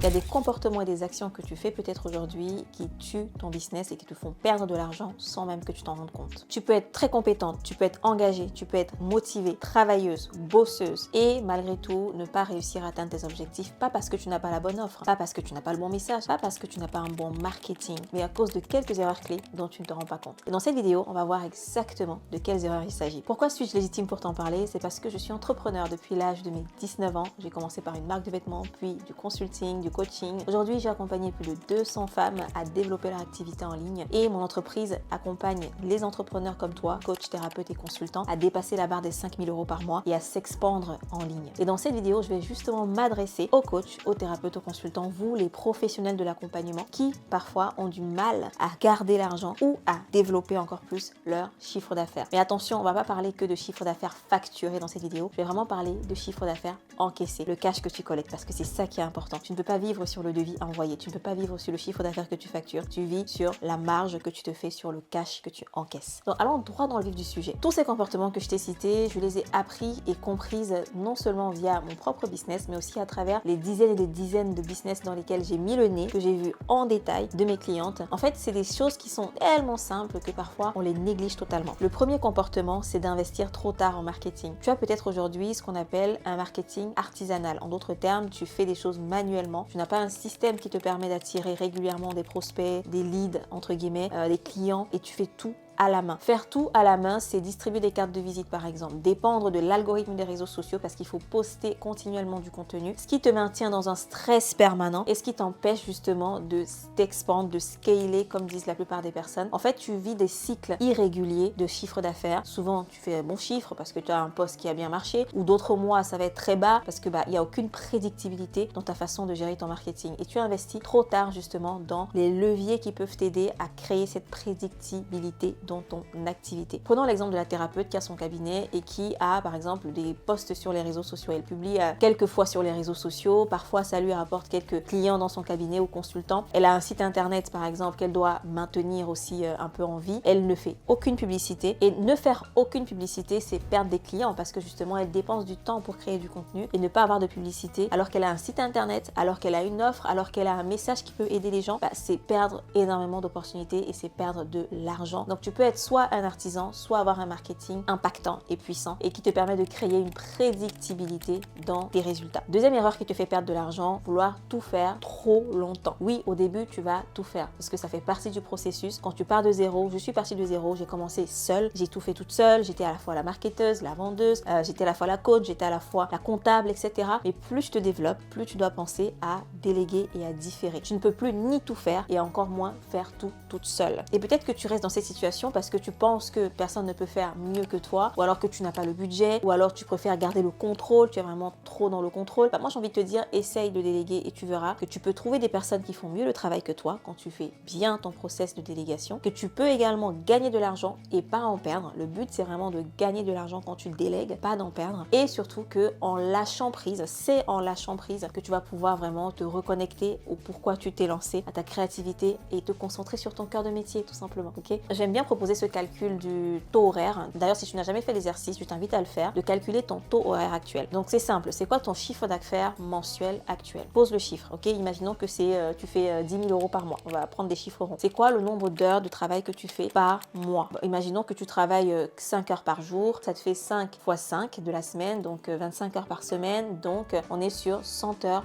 Il y a des comportements et des actions que tu fais peut-être aujourd'hui qui tuent ton business et qui te font perdre de l'argent sans même que tu t'en rendes compte. Tu peux être très compétente, tu peux être engagée, tu peux être motivée, travailleuse, bosseuse et malgré tout ne pas réussir à atteindre tes objectifs, pas parce que tu n'as pas la bonne offre, pas parce que tu n'as pas le bon message, pas parce que tu n'as pas un bon marketing, mais à cause de quelques erreurs clés dont tu ne te rends pas compte. Et dans cette vidéo, on va voir exactement de quelles erreurs il s'agit. Pourquoi suis-je légitime pour t'en parler? C'est parce que je suis entrepreneur depuis l'âge de mes 19 ans. J'ai commencé par une marque de vêtements, puis du consulting, du coaching. Aujourd'hui, j'ai accompagné plus de 200 femmes à développer leur activité en ligne et mon entreprise accompagne les entrepreneurs comme toi, coach, thérapeute et consultant, à dépasser la barre des 5 000 € par mois et à s'expandre en ligne. Et dans cette vidéo, je vais justement m'adresser aux coachs, aux thérapeutes, aux consultants, vous les professionnels de l'accompagnement qui parfois ont du mal à garder l'argent ou à développer encore plus leur chiffre d'affaires. Mais attention, on va pas parler que de chiffre d'affaires facturé dans cette vidéo, je vais vraiment parler de chiffre d'affaires encaissé, le cash que tu collectes, parce que c'est ça qui est important. Tu ne peux pas vivre sur le devis envoyé, tu ne peux pas vivre sur le chiffre d'affaires que tu factures, tu vis sur la marge que tu te fais sur le cash que tu encaisses. Donc allons droit dans le vif du sujet. Tous ces comportements que je t'ai cités, je les ai appris et comprises non seulement via mon propre business, mais aussi à travers les dizaines et des dizaines de business dans lesquels j'ai mis le nez, que j'ai vu en détail de mes clientes. En fait, c'est des choses qui sont tellement simples que parfois on les néglige totalement. Le premier comportement, c'est d'investir trop tard en marketing. Tu as peut-être aujourd'hui ce qu'on appelle un marketing artisanal. En d'autres termes, tu fais des choses manuellement. Tu n'as pas un système qui te permet d'attirer régulièrement des prospects, des leads, entre guillemets, des clients, et tu fais tout à la main. Faire tout à la main, c'est distribuer des cartes de visite par exemple, dépendre de l'algorithme des réseaux sociaux parce qu'il faut poster continuellement du contenu, ce qui te maintient dans un stress permanent et ce qui t'empêche justement de t'expandre, de scaler comme disent la plupart des personnes. En fait, tu vis des cycles irréguliers de chiffre d'affaires. Souvent, tu fais un bon chiffre parce que tu as un poste qui a bien marché ou d'autres mois, ça va être très bas parce que il n'y a aucune prédictibilité dans ta façon de gérer ton marketing et tu investis trop tard justement dans les leviers qui peuvent t'aider à créer cette prédictibilité dans ton activité. Prenons l'exemple de la thérapeute qui a son cabinet et qui a par exemple des posts sur les réseaux sociaux. Elle publie quelques fois sur les réseaux sociaux, parfois ça lui rapporte quelques clients dans son cabinet ou consultants. Elle a un site internet par exemple qu'elle doit maintenir aussi un peu en vie. Elle ne fait aucune publicité et ne faire aucune publicité, c'est perdre des clients parce que justement elle dépense du temps pour créer du contenu et ne pas avoir de publicité alors qu'elle a un site internet, alors qu'elle a une offre, alors qu'elle a un message qui peut aider les gens. C'est perdre énormément d'opportunités et c'est perdre de l'argent. Donc tu peux être soit un artisan, soit avoir un marketing impactant et puissant et qui te permet de créer une prédictibilité dans tes résultats. Deuxième erreur qui te fait perdre de l'argent, vouloir tout faire trop longtemps. Oui, au début, tu vas tout faire parce que ça fait partie du processus. Quand tu pars de zéro, je suis partie de zéro, j'ai commencé seule, j'ai tout fait toute seule, j'étais à la fois la marketeuse, la vendeuse, j'étais à la fois la coach, j'étais à la fois la comptable, etc. Mais plus tu te développes, plus tu dois penser à déléguer et à différer. Tu ne peux plus ni tout faire et encore moins faire tout toute seule. Et peut-être que tu restes dans cette situation parce que tu penses que personne ne peut faire mieux que toi, ou alors que tu n'as pas le budget, ou alors tu préfères garder le contrôle, tu es vraiment trop dans le contrôle. Moi j'ai envie de te dire, essaye de déléguer et tu verras que tu peux trouver des personnes qui font mieux le travail que toi quand tu fais bien ton process de délégation, que tu peux également gagner de l'argent et pas en perdre. Le but c'est vraiment de gagner de l'argent quand tu délègues, pas d'en perdre. Et surtout que en lâchant prise, c'est en lâchant prise que tu vas pouvoir vraiment te reconnecter au pourquoi tu t'es lancé, à ta créativité et te concentrer sur ton cœur de métier tout simplement. Ok, j'aime bien proposer ce calcul du taux horaire. D'ailleurs, si tu n'as jamais fait l'exercice, je t'invite à le faire, de calculer ton taux horaire actuel. Donc c'est simple, c'est quoi ton chiffre d'affaires mensuel actuel? Pose le chiffre, ok? Imaginons que tu fais 10 000 € par mois. On va prendre des chiffres ronds. C'est quoi le nombre d'heures de travail que tu fais par mois? Imaginons que tu travailles 5 heures par jour, ça te fait 5 x 5 de la semaine, donc 25 heures par semaine, donc on est sur 100 heures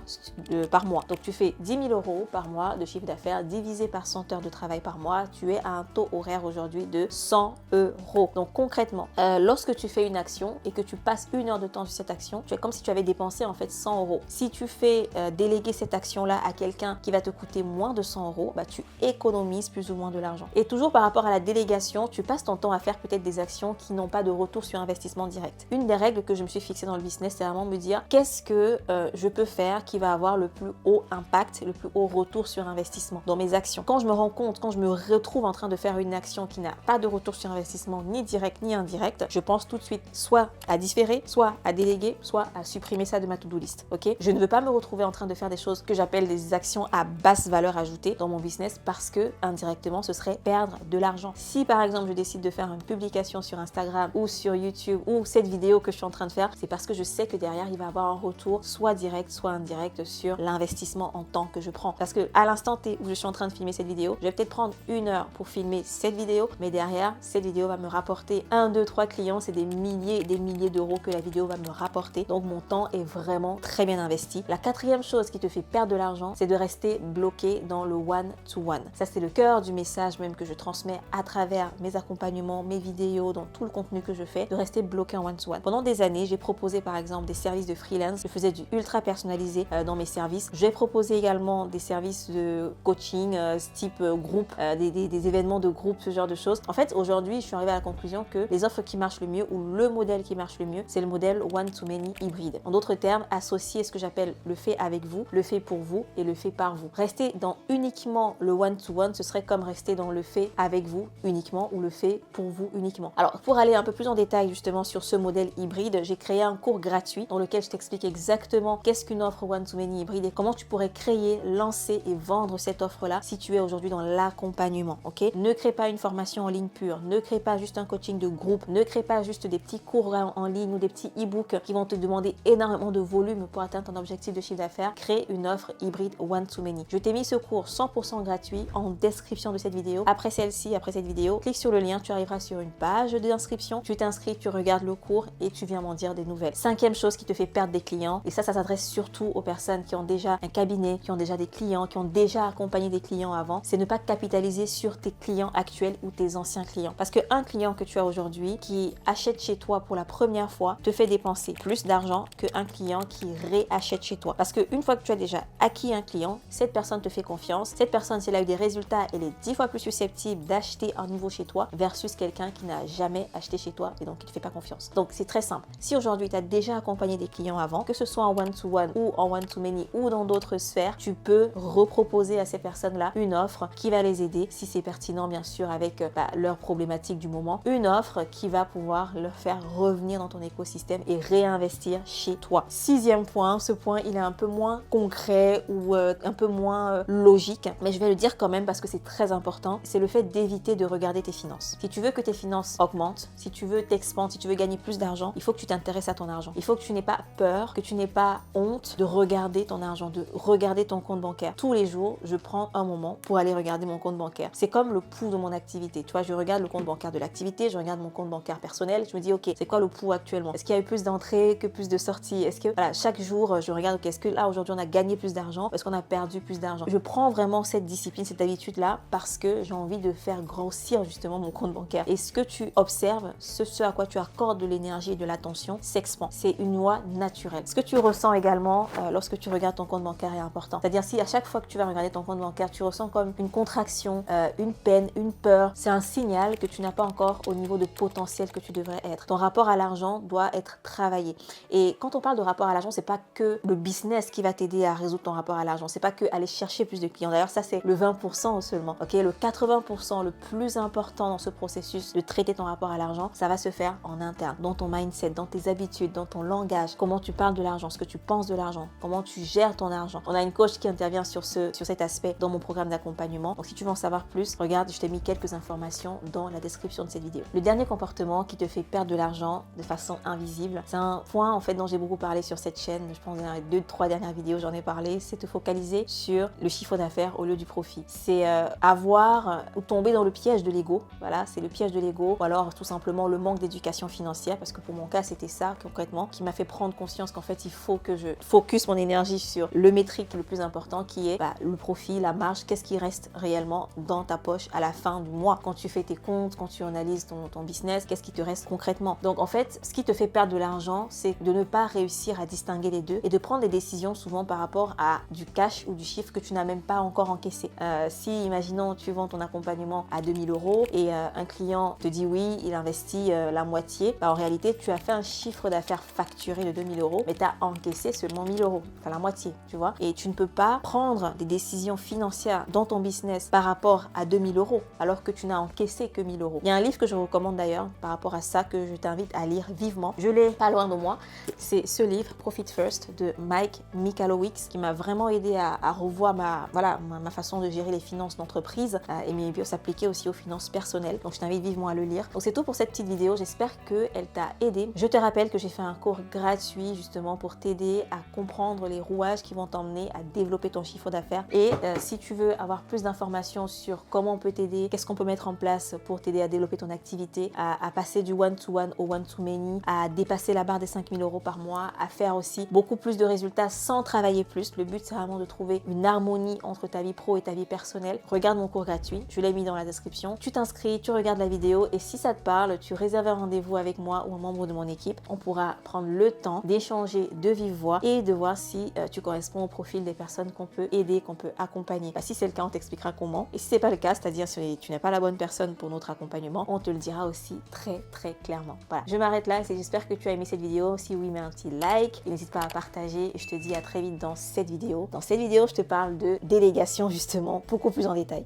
par mois. Donc tu fais 10 000 € par mois de chiffre d'affaires divisé par 100 heures de travail par mois, tu es à un taux horaire aujourd'hui de 100 €. Donc concrètement, lorsque tu fais une action et que tu passes 1 heure de temps sur cette action, tu es comme si tu avais dépensé en fait 100 €. Si tu fais déléguer cette action-là à quelqu'un qui va te coûter moins de 100 €, tu économises plus ou moins de l'argent. Et toujours par rapport à la délégation, tu passes ton temps à faire peut-être des actions qui n'ont pas de retour sur investissement direct. Une des règles que je me suis fixée dans le business, c'est vraiment me dire qu'est-ce que je peux faire qui va avoir le plus haut impact, le plus haut retour sur investissement dans mes actions. Quand je me rends compte, quand je me retrouve en train de faire une action qui n'a pas de retour sur investissement ni direct ni indirect, je pense tout de suite soit à différer, soit à déléguer, soit à supprimer ça de ma to-do list. Ok? Je ne veux pas me retrouver en train de faire des choses que j'appelle des actions à basse valeur ajoutée dans mon business parce que indirectement ce serait perdre de l'argent. Si par exemple je décide de faire une publication sur Instagram ou sur YouTube ou cette vidéo que je suis en train de faire, c'est parce que je sais que derrière il va y avoir un retour soit direct soit indirect sur l'investissement en temps que je prends. Parce que à l'instant T où je suis en train de filmer cette vidéo, je vais peut-être prendre 1 heure pour filmer cette vidéo, mais derrière cette vidéo va me rapporter 1, 2, 3 clients, c'est des milliers et des milliers d'euros que la vidéo va me rapporter. Donc mon temps est vraiment très bien investi. La quatrième chose qui te fait perdre de l'argent, c'est de rester bloqué dans le one-to-one. Ça, c'est le cœur du message même que je transmets à travers mes accompagnements, mes vidéos, dans tout le contenu que je fais, de rester bloqué en one-to-one. Pendant des années, j'ai proposé par exemple des services de freelance. Je faisais du ultra personnalisé dans mes services. J'ai proposé également des services de coaching, type groupe, des événements de groupe, ce genre de choses. En fait, aujourd'hui, je suis arrivée à la conclusion que les offres qui marchent le mieux ou le modèle qui marche le mieux, c'est le modèle one-to-many hybride. En d'autres termes, associer ce que j'appelle le fait avec vous, le fait pour vous et le fait par vous. Rester dans uniquement le one-to-one, ce serait comme rester dans le fait avec vous uniquement ou le fait pour vous uniquement. Alors, pour aller un peu plus en détail justement sur ce modèle hybride, j'ai créé un cours gratuit dans lequel je t'explique exactement qu'est-ce qu'une offre one-to-many hybride et comment tu pourrais créer, lancer et vendre cette offre-là si tu es aujourd'hui dans l'accompagnement. Ok? Ne crée pas une formation en ligne pure, ne crée pas juste un coaching de groupe, ne crée pas juste des petits cours en ligne ou des petits e-books qui vont te demander énormément de volume pour atteindre ton objectif de chiffre d'affaires. Crée une offre hybride one-to-many. Je t'ai mis ce cours 100% gratuit en description de cette vidéo. Après celle-ci, après cette vidéo, clique sur le lien, tu arriveras sur une page d'inscription, tu t'inscris, tu regardes le cours et tu viens m'en dire des nouvelles. Cinquième chose qui te fait perdre des clients, et ça s'adresse surtout aux personnes qui ont déjà un cabinet, qui ont déjà des clients, qui ont déjà accompagné des clients avant, c'est ne pas capitaliser sur tes clients actuels ou tes anciens clients. Parce qu'un client que tu as aujourd'hui qui achète chez toi pour la première fois te fait dépenser plus d'argent qu'un client qui réachète chez toi. Parce qu'une fois que tu as déjà acquis un client, cette personne te fait confiance. Cette personne, si elle a eu des résultats, elle est 10 fois plus susceptible d'acheter un nouveau chez toi versus quelqu'un qui n'a jamais acheté chez toi et donc qui ne te fait pas confiance. Donc c'est très simple. Si aujourd'hui tu as déjà accompagné des clients avant, que ce soit en one-to-one ou en one-to-many ou dans d'autres sphères, tu peux reproposer à ces personnes-là une offre qui va les aider, si c'est pertinent bien sûr avec leurs problématiques du moment, une offre qui va pouvoir leur faire revenir dans ton écosystème et réinvestir chez toi. Sixième point, ce point il est un peu moins concret ou un peu moins logique, mais je vais le dire quand même parce que c'est très important, c'est le fait d'éviter de regarder tes finances. Si tu veux que tes finances augmentent, si tu veux t'expandre, si tu veux gagner plus d'argent, il faut que tu t'intéresses à ton argent. Il faut que tu n'aies pas peur, que tu n'aies pas honte de regarder ton argent, de regarder ton compte bancaire. Tous les jours, je prends un moment pour aller regarder mon compte bancaire. C'est comme le pouls de mon activité. Tu vois, je regarde le compte bancaire de l'activité, je regarde mon compte bancaire personnel, je me dis ok, c'est quoi le pouls actuellement? Est-ce qu'il y a eu plus d'entrées que plus de sorties? Est-ce que voilà, chaque jour, je regarde ok, est-ce que là aujourd'hui on a gagné plus d'argent? Est-ce qu'on a perdu plus d'argent? Je prends vraiment cette discipline, cette habitude-là parce que j'ai envie de faire grossir justement mon compte bancaire. Et ce que tu observes, ce à quoi tu accordes de l'énergie et de l'attention s'expand. C'est une loi naturelle. Ce que tu ressens également lorsque tu regardes ton compte bancaire est important. C'est-à-dire si à chaque fois que tu vas regarder ton compte bancaire, tu ressens comme une contraction, une peine, une peur, c'est un signal que tu n'as pas encore au niveau de potentiel que tu devrais être. Ton rapport à l'argent doit être travaillé. Et quand on parle de rapport à l'argent, c'est pas que le business qui va t'aider à résoudre ton rapport à l'argent. C'est pas que aller chercher plus de clients. D'ailleurs, ça c'est le 20% seulement. Ok, le 80%, le plus important dans ce processus de traiter ton rapport à l'argent, ça va se faire en interne, dans ton mindset, dans tes habitudes, dans ton langage, comment tu parles de l'argent, ce que tu penses de l'argent, comment tu gères ton argent. On a une coach qui intervient sur cet aspect dans mon programme d'accompagnement. Donc si tu veux en savoir plus, regarde, je t'ai mis quelques informations dans la description de cette vidéo. Le dernier comportement qui te fait perdre de l'argent de façon invisible, c'est un point en fait dont j'ai beaucoup parlé sur cette chaîne. Je pense dans les 2-3 dernières vidéos, j'en ai parlé. C'est te focaliser sur le chiffre d'affaires au lieu du profit. C'est avoir ou tomber dans le piège de l'ego. Voilà, c'est le piège de l'ego ou alors tout simplement le manque d'éducation financière parce que pour mon cas, c'était ça concrètement qui m'a fait prendre conscience qu'en fait, il faut que je focus mon énergie sur le métrique le plus important qui est le profit, la marge, qu'est-ce qui reste réellement dans ta poche à la fin du mois. Quand tu fais tes comptes, quand tu analyses ton business, qu'est-ce qui te reste concrètement. Donc en fait, ce qui te fait perdre de l'argent, c'est de ne pas réussir à distinguer les deux et de prendre des décisions souvent par rapport à du cash ou du chiffre que tu n'as même pas encore encaissé. Si, imaginons, tu vends ton accompagnement à 2000 € et un client te dit oui, il investit la moitié, en réalité, tu as fait un chiffre d'affaires facturé de 2000 €, mais tu as encaissé seulement 1000 €, enfin la moitié, tu vois. Et tu ne peux pas prendre des décisions financières dans ton business par rapport à 2000 € alors que tu n'as n'a encaissé que 1000 euros. Il y a un livre que je recommande d'ailleurs par rapport à ça que je t'invite à lire vivement. Je l'ai pas loin de moi. C'est ce livre, Profit First, de Mike Michalowicz, qui m'a vraiment aidé à revoir ma façon de gérer les finances d'entreprise et mieux s'appliquer aussi aux finances personnelles. Donc je t'invite vivement à le lire. Donc c'est tout pour cette petite vidéo. J'espère qu'elle t'a aidé. Je te rappelle que j'ai fait un cours gratuit justement pour t'aider à comprendre les rouages qui vont t'emmener à développer ton chiffre d'affaires. Et si tu veux avoir plus d'informations sur comment on peut t'aider, qu'est-ce qu'on peut mettre en place pour t'aider à développer ton activité, à passer du one-to-one au one-to-many, à dépasser la barre des 5000 euros par mois, à faire aussi beaucoup plus de résultats sans travailler plus. Le but, c'est vraiment de trouver une harmonie entre ta vie pro et ta vie personnelle. Regarde mon cours gratuit, je l'ai mis dans la description. Tu t'inscris, tu regardes la vidéo et si ça te parle, tu réserves un rendez-vous avec moi ou un membre de mon équipe. On pourra prendre le temps d'échanger de vive voix et de voir si tu corresponds au profil des personnes qu'on peut aider, qu'on peut accompagner. Si c'est le cas, on t'expliquera comment. Et si c'est pas le cas, c'est-à-dire si tu n'es pas la bonne personne pour notre accompagnement, on te le dira aussi très clairement. Voilà, je m'arrête là. J'espère que tu as aimé cette vidéo. Si oui, mets un petit like et n'hésite pas à partager. Je te dis à très vite dans cette vidéo. Dans cette vidéo, je te parle de délégation justement, beaucoup plus en détail.